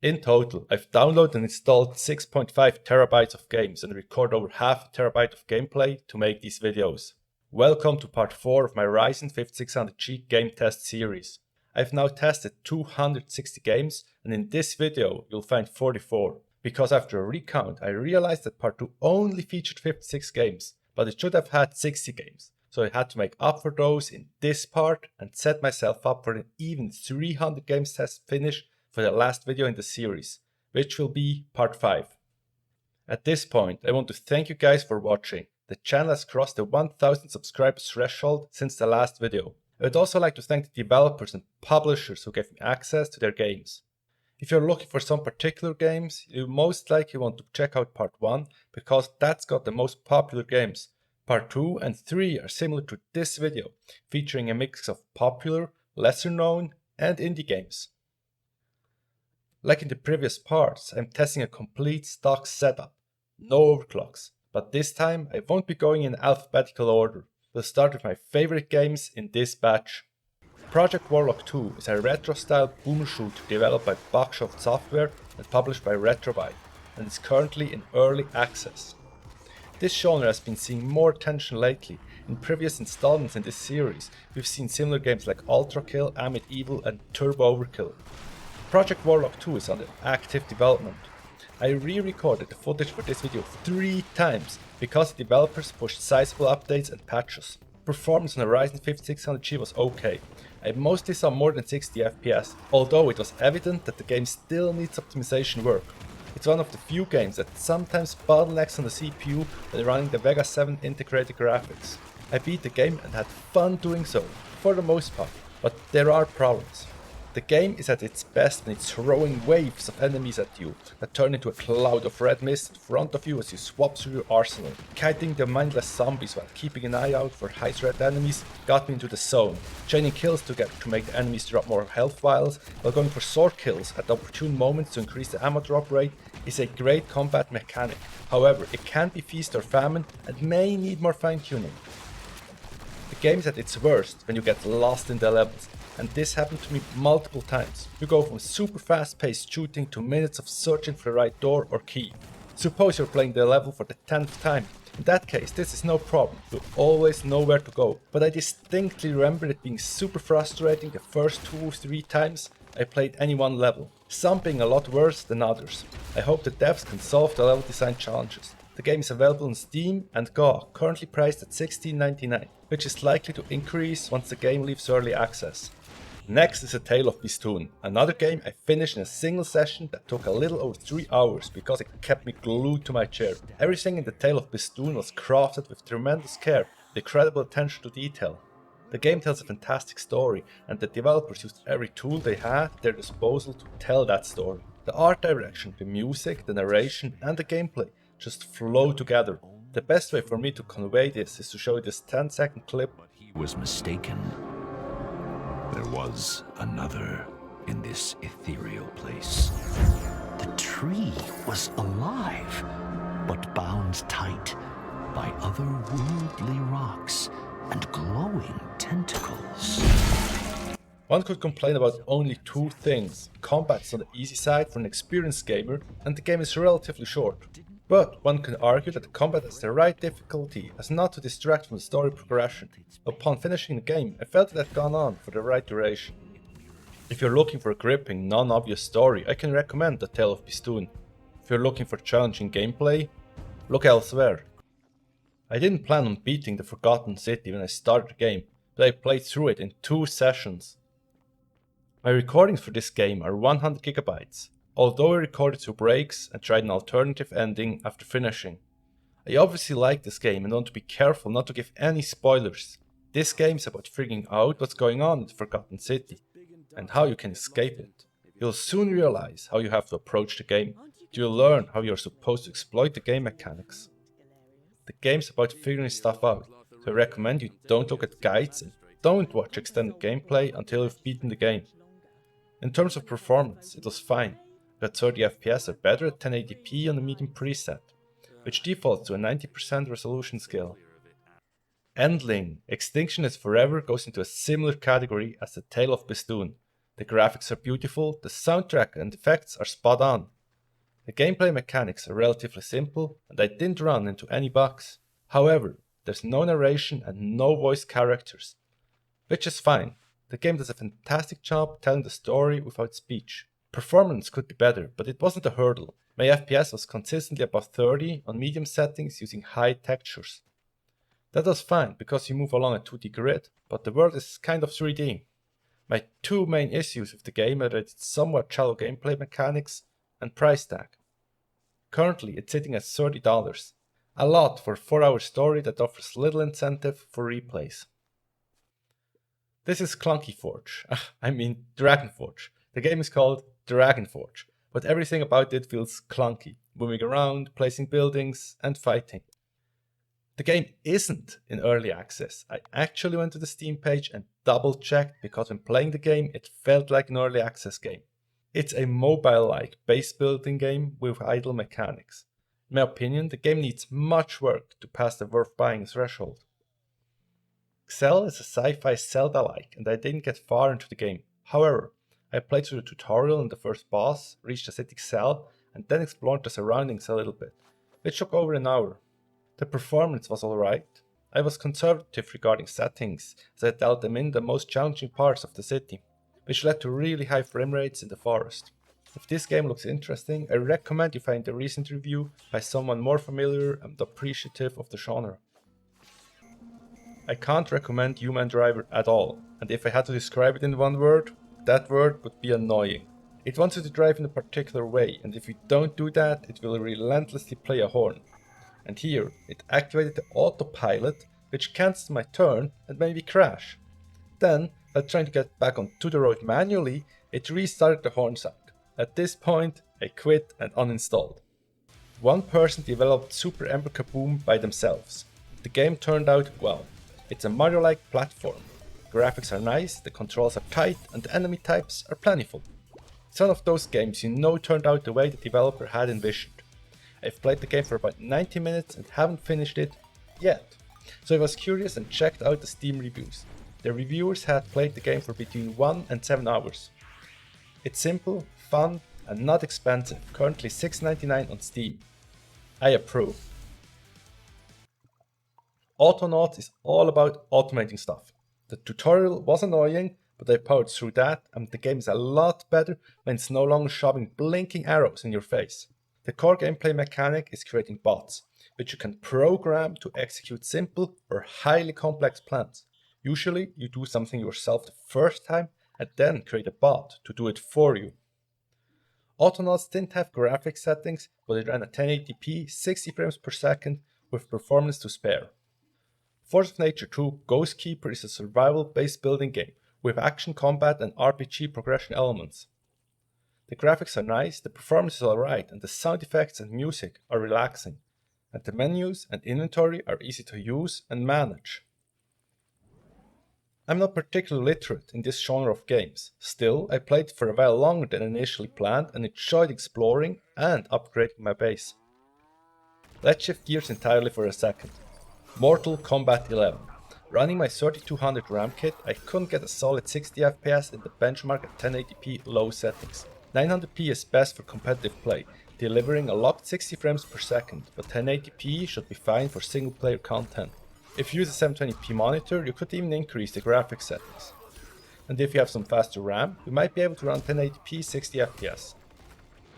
In total, I've downloaded and installed 6.5 terabytes of games and record over half a terabyte of gameplay to make these videos. Welcome to part 4 of my Ryzen 5600G game test series. I've now tested 260 games, and in this video you'll find 44. Because after a recount I realized that part 2 only featured 56 games, but it should have had 60 games. So I had to make up for those in this part and set myself up for an even 300 games test finish for the last video in the series, which will be part 5. At this point I want to thank you guys for watching. The channel has crossed the 1000 subscribers threshold since the last video. I would also like to thank the developers and publishers who gave me access to their games. If you're looking for some particular games, you most likely want to check out part 1 because that's got the most popular games. Part 2 and 3 are similar to this video, featuring a mix of popular, lesser known and indie games. Like in the previous parts, I'm testing a complete stock setup, no overclocks, but this time I won't be going in alphabetical order. We'll start with my favorite games in this batch. Projekt Warlock 2 is a retro-style boomer shooter developed by Buckshot Software and published by Retrobyte, and is currently in early access. This genre has been seeing more attention lately. In previous installments in this series, we've seen similar games like Ultra Kill, Amid Evil and Turbo Overkill. Projekt Warlock 2 is under active development. I re-recorded the footage for this video 3 times because the developers pushed sizable updates and patches. Performance on the Ryzen 5600G was okay. I mostly saw more than 60 FPS, although it was evident that the game still needs optimization work. It's one of the few games that sometimes bottlenecks on the CPU when running the Vega 7 integrated graphics. I beat the game and had fun doing so, for the most part, but there are problems. The game is at its best when it's throwing waves of enemies at you that turn into a cloud of red mist in front of you as you swap through your arsenal. Kiting the mindless zombies while keeping an eye out for high threat enemies got me into the zone. Chaining kills together to make the enemies drop more health vials while going for sword kills at opportune moments to increase the ammo drop rate is a great combat mechanic. However, it can be feast or famine and may need more fine tuning. The game is at its worst when you get lost in the levels. And this happened to me multiple times. You go from super fast paced shooting to minutes of searching for the right door or key. Suppose you're playing the level for the 10th time. In that case, this is no problem. You always know where to go. But I distinctly remember it being super frustrating the first 2 or 3 times I played any one level. Some being a lot worse than others. I hope the devs can solve the level design challenges. The game is available on Steam and GOG, currently priced at $16.99, which is likely to increase once the game leaves early access. Next is A Tale of Bistun, another game I finished in a single session that took a little over 3 hours because it kept me glued to my chair. Everything in The Tale of Bistun was crafted with tremendous care, with incredible attention to detail. The game tells a fantastic story, and the developers used every tool they had at their disposal to tell that story. The art direction, the music, the narration and the gameplay just flow together. The best way for me to convey this is to show you this 10-second clip. He was mistaken. There was another in this ethereal place. The tree was alive, but bound tight by otherworldly rocks and glowing tentacles. One could complain about only 2 things. Combat is on the easy side for an experienced gamer, and the game is relatively short. But one can argue that the combat has the right difficulty as not to distract from the story progression. Upon finishing the game, I felt it had gone on for the right duration. If you're looking for a gripping, non-obvious story, I can recommend The Tale of Bistun. If you're looking for challenging gameplay, look elsewhere. I didn't plan on beating the Forgotten City when I started the game, but I played through it in 2 sessions. My recordings for this game are 100 gigabytes. Although I recorded through breaks and tried an alternative ending after finishing. I obviously like this game and want to be careful not to give any spoilers. This game is about figuring out what's going on in the Forgotten City and how you can escape it. You'll soon realize how you have to approach the game. You'll learn how you're supposed to exploit the game mechanics. The game's about figuring stuff out, so I recommend you don't look at guides and don't watch extended gameplay until you've beaten the game. In terms of performance, it was fine. But 30 FPS are better at 1080p on the medium preset, which defaults to a 90% resolution scale. Endling, Extinction is Forever goes into a similar category as The Tale of Bistun. The graphics are beautiful, the soundtrack and effects are spot on. The gameplay mechanics are relatively simple and I didn't run into any bugs. However, there's no narration and no voice characters, which is fine. The game does a fantastic job telling the story without speech. Performance could be better, but it wasn't a hurdle. My FPS was consistently above 30 on medium settings using high textures. That was fine because you move along a 2D grid, but the world is kind of 3D. My two main issues with the game are its somewhat shallow gameplay mechanics and price tag. Currently it's sitting at $30, a lot for a 4-hour story that offers little incentive for replays. This is Clunky Forge, Dragon Forge. The game is called Dragon Forge, but everything about it feels clunky, moving around, placing buildings, and fighting. The game isn't in early access. I actually went to the Steam page and double checked because when playing the game it felt like an early access game. It's a mobile-like base building game with idle mechanics. In my opinion, the game needs much work to pass the worth buying threshold. Excel is a sci-fi Zelda-like and I didn't get far into the game. However, I played through the tutorial and the first boss, reached the city cell, and then explored the surroundings a little bit, which took over an hour. The performance was alright. I was conservative regarding settings, as I dealt them in the most challenging parts of the city, which led to really high frame rates in the forest. If this game looks interesting, I recommend you find a recent review by someone more familiar and appreciative of the genre. I can't recommend YouManDriver at all, and if I had to describe it in one word, that word would be annoying. It wants you to drive in a particular way, and if you don't do that, it will relentlessly play a horn. And here, it activated the autopilot, which cancelled my turn and made me crash. Then, while trying to get back onto the road manually, it restarted the horn sound. At this point, I quit and uninstalled. One person developed Super Ember Kaboom by themselves. The game turned out well. It's a Mario-like platform. Graphics are nice, the controls are tight, and the enemy types are plentiful. It's one of those games you know turned out the way the developer had envisioned. I've played the game for about 90 minutes and haven't finished it yet, so I was curious and checked out the Steam reviews. The reviewers had played the game for between 1 and 7 hours. It's simple, fun, and not expensive, currently $6.99 on Steam. I approve. Autonauts is all about automating stuff. The tutorial was annoying, but I powered through that, and the game is a lot better when it's no longer shoving blinking arrows in your face. The core gameplay mechanic is creating bots, which you can program to execute simple or highly complex plans. Usually, you do something yourself the first time and then create a bot to do it for you. Autonauts didn't have graphic settings, but it ran at 1080p 60 frames per second with performance to spare. Force of Nature 2 Ghostkeeper is a survival-based building game with action combat and RPG progression elements. The graphics are nice, the performance is alright, and the sound effects and music are relaxing, and the menus and inventory are easy to use and manage. I'm not particularly literate in this genre of games. Still, I played for a while longer than initially planned and enjoyed exploring and upgrading my base. Let's shift gears entirely for a second. Mortal Kombat 11. Running my 3200 RAM kit, I couldn't get a solid 60 FPS in the benchmark at 1080p low settings. 900p is best for competitive play, delivering a locked 60 frames per second, but 1080p should be fine for single player content. If you use a 720p monitor, you could even increase the graphics settings. And if you have some faster RAM, you might be able to run 1080p 60 FPS.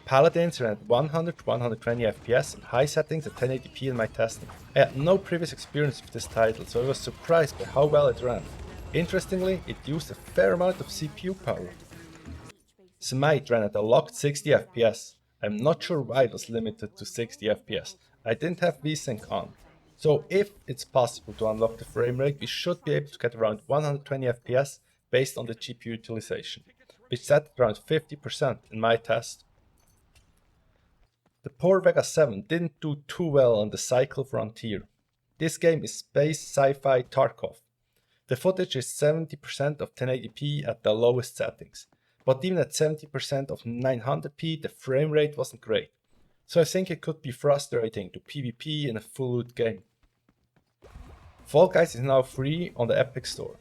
Paladins ran at 100-120 FPS and high settings at 1080p in my testing. I had no previous experience with this title, so I was surprised by how well it ran. Interestingly, it used a fair amount of CPU power. Smite ran at a locked 60 FPS. I'm not sure why it was limited to 60 FPS. I didn't have VSync on. So if it's possible to unlock the frame rate, we should be able to get around 120 FPS based on the GPU utilization, which sat at around 50% in my test. The poor Vega 7 didn't do too well on the Cycle Frontier. This game is space sci-fi Tarkov. The footage is 70% of 1080p at the lowest settings, but even at 70% of 900p the frame rate wasn't great, so I think it could be frustrating to PvP in a full loot game. Fall Guys is now free on the Epic Store.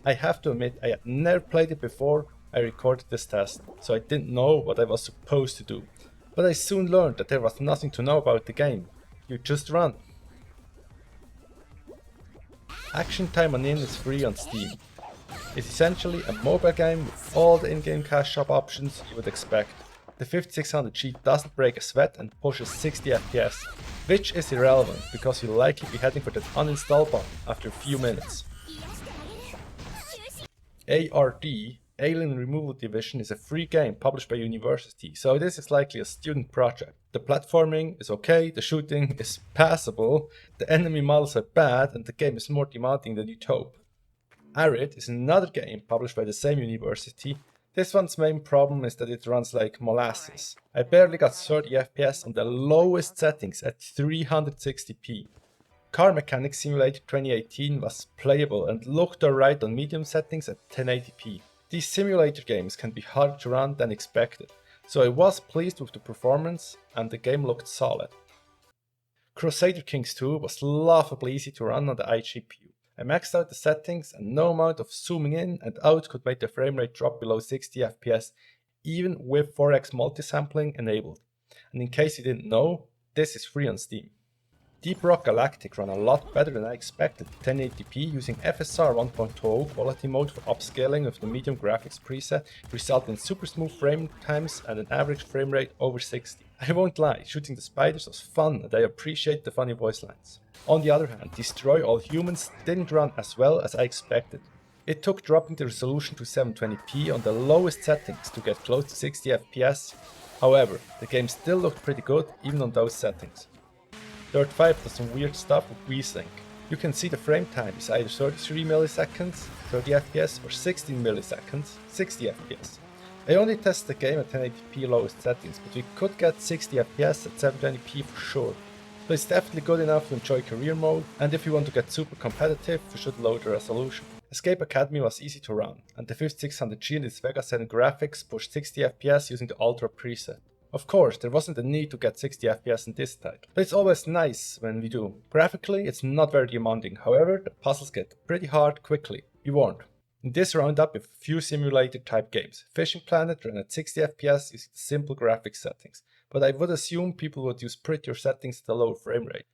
I have to admit I had never played it before, I recorded this test, so I didn't know what I was supposed to do. But I soon learned that there was nothing to know about the game. You just run. Action Taimanin is free on Steam. It's essentially a mobile game with all the in-game cash shop options you would expect. The 5600G doesn't break a sweat and pushes 60 FPS, which is irrelevant because you'll likely be heading for that uninstall button after a few minutes. A.R.D, Alien Removal Division, is a free game published by university, so this is likely a student project. The platforming is okay, the shooting is passable, the enemy models are bad, and the game is more demanding than you'd hope. Arid is another game published by the same university. This one's main problem is that it runs like molasses. I barely got 30 FPS on the lowest settings at 360p. Car Mechanics Simulator 2018 was playable and looked alright on medium settings at 1080p. These simulator games can be harder to run than expected, so I was pleased with the performance and the game looked solid. Crusader Kings 2 was laughably easy to run on the iGPU. I maxed out the settings and no amount of zooming in and out could make the frame rate drop below 60 FPS even with 4x multisampling enabled. And in case you didn't know, this is free on Steam. Deep Rock Galactic ran a lot better than I expected, 1080p using FSR 1.0 quality mode for upscaling with the medium graphics preset, resulting in super smooth frame times and an average frame rate over 60. I won't lie, shooting the spiders was fun and I appreciate the funny voice lines. On the other hand, Destroy All Humans didn't run as well as I expected. It took dropping the resolution to 720p on the lowest settings to get close to 60 FPS. However, the game still looked pretty good even on those settings. Dirt 5 does some weird stuff with V-Sync. You can see the frame time is either 33 milliseconds, 30 FPS, or 16 milliseconds, 60 FPS. I only tested the game at 1080p lowest settings, but we could get 60 FPS at 720p for sure. So it's definitely good enough to enjoy career mode, and if you want to get super competitive, you should lower the resolution. Escape Academy was easy to run, and the 5600G and its Vega 7 graphics pushed 60 FPS using the Ultra preset. Of course, there wasn't a need to get 60 FPS in this title, but it's always nice when we do. Graphically, it's not very demanding, however, the puzzles get pretty hard quickly, be warned. In this roundup with a few simulator type games, Fishing Planet ran at 60 FPS using simple graphics settings, but I would assume people would use prettier settings at a lower frame rate.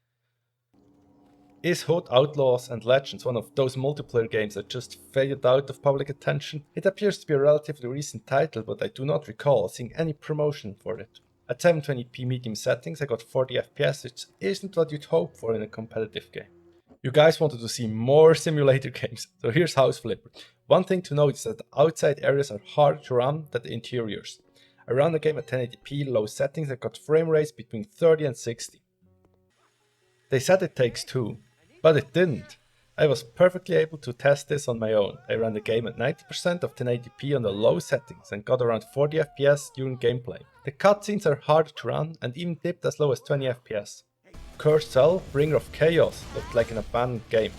Is Hood, Outlaws and Legends one of those multiplayer games that just faded out of public attention? It appears to be a relatively recent title, but I do not recall seeing any promotion for it. At 720p medium settings I got 40 FPS, which isn't what you'd hope for in a competitive game. You guys wanted to see more simulator games, so here's House Flipper. One thing to note is that the outside areas are harder to run than the interiors. I ran the game at 1080p low settings and got frame rates between 30 and 60. They said it takes two. But it didn't. I was perfectly able to test this on my own. I ran the game at 90% of 1080p on the low settings and got around 40 FPS during gameplay. The cutscenes are harder to run and even dipped as low as 20 FPS. Cursed Cell, Bringer of Chaos looked like an abandoned game.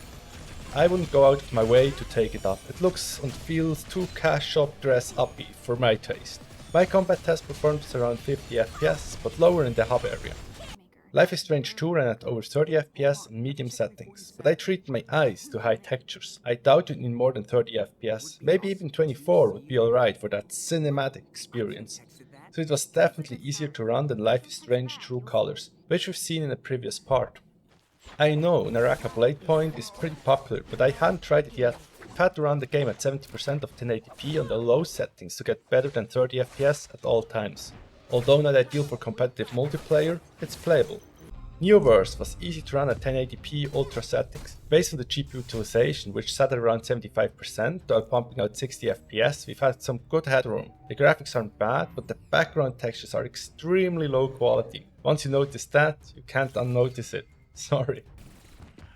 I wouldn't go out of my way to take it up. It looks and feels too cash shop dress uppy for my taste. My combat test performs around 50 FPS, but lower in the hub area. Life is Strange 2 ran at over 30 FPS on medium settings, but I treated my eyes to high textures. I doubt you'd need more than 30 FPS, maybe even 24 would be alright for that cinematic experience. So it was definitely easier to run than Life is Strange True Colors, which we've seen in a previous part. I know Naraka Bladepoint is pretty popular, but I hadn't tried it yet. I've had to run the game at 70% of 1080p on the low settings to get better than 30 FPS at all times. Although not ideal for competitive multiplayer, it's playable. Neoverse was easy to run at 1080p ultra settings. Based on the GPU utilization, which sat at around 75% while pumping out 60 FPS, we've had some good headroom. The graphics aren't bad, but the background textures are extremely low quality. Once you notice that, you can't unnotice it. Sorry.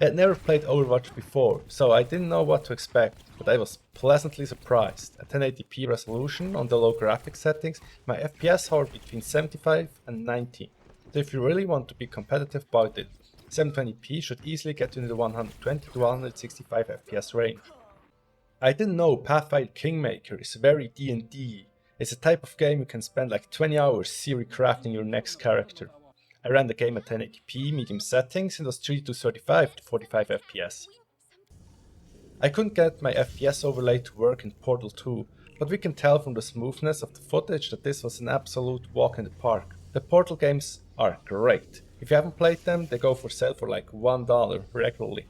I had never played Overwatch before, so I didn't know what to expect, but I was pleasantly surprised. At 1080p resolution on the low graphics settings, my FPS hovered between 75 and 90. So if you really want to be competitive about it, 720p should easily get you in the 120 to 165 FPS range. I didn't know Pathfinder Kingmaker is very D&D. It's a type of game you can spend like 20 hours theory crafting your next character. I ran the game at 1080p medium settings and was treated to 35 to 45 FPS. I couldn't get my FPS overlay to work in Portal 2, but we can tell from the smoothness of the footage that this was an absolute walk in the park. The Portal games are great. If you haven't played them, they go for sale for like $1 regularly.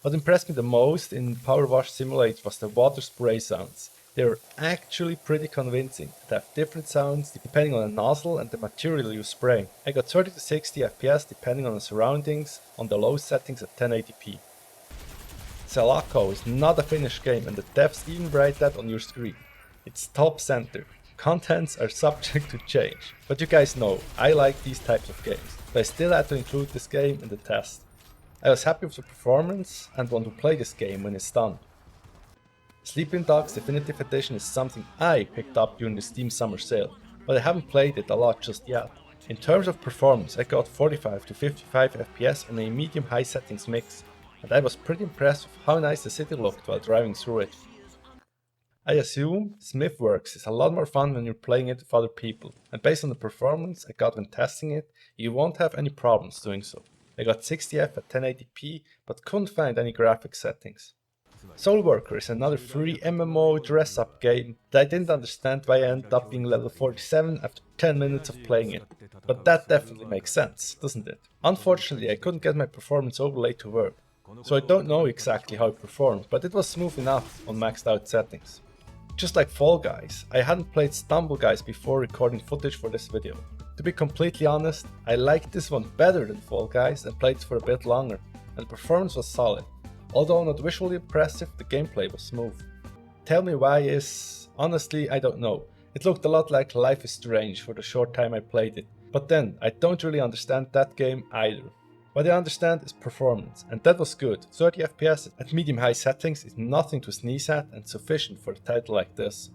What impressed me the most in Powerwash Simulator was the water spray sounds. They were actually pretty convincing. They have different sounds depending on the nozzle and the material you spray. I got 30 to 60 FPS depending on the surroundings on the low settings at 1080p. Selaco is not a finished game and the devs even write that on your screen. It's top center. Contents are subject to change. But you guys know, I like these types of games. But I still had to include this game in the test. I was happy with the performance and want to play this game when it's done. Sleeping Dogs Definitive Edition is something I picked up during the Steam Summer Sale, but I haven't played it a lot just yet. In terms of performance, I got 45 to 55 FPS on a medium-high settings mix, and I was pretty impressed with how nice the city looked while driving through it. I assume Smithworks is a lot more fun when you're playing it with other people, and based on the performance I got when testing it, you won't have any problems doing so. I got 60F at 1080p, but couldn't find any graphics settings. Soulworker is another free MMO dress-up game that I didn't understand why I ended up being level 47 after 10 minutes of playing it. But that definitely makes sense, doesn't it? Unfortunately, I couldn't get my performance overlay to work, so I don't know exactly how it performed, but it was smooth enough on maxed out settings. Just like Fall Guys, I hadn't played Stumble Guys before recording footage for this video. To be completely honest, I liked this one better than Fall Guys and played it for a bit longer, and the performance was solid. Although not visually impressive, the gameplay was smooth. Tell me why is... honestly, I don't know. It looked a lot like Life is Strange for the short time I played it. But then, I don't really understand that game either. What I understand is performance, and that was good. 30 FPS at medium-high settings is nothing to sneeze at and sufficient for a title like this.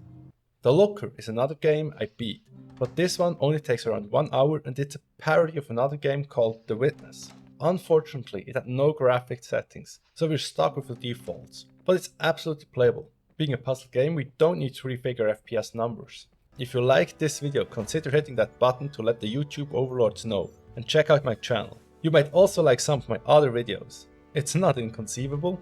The Looker is another game I beat, but this one only takes around 1 hour and it's a parody of another game called The Witness. Unfortunately, it had no graphic settings, so we're stuck with the defaults, but it's absolutely playable. Being a puzzle game, we don't need 3-figure FPS numbers. If you liked this video, consider hitting that button to let the YouTube overlords know, and check out my channel. You might also like some of my other videos. It's not inconceivable.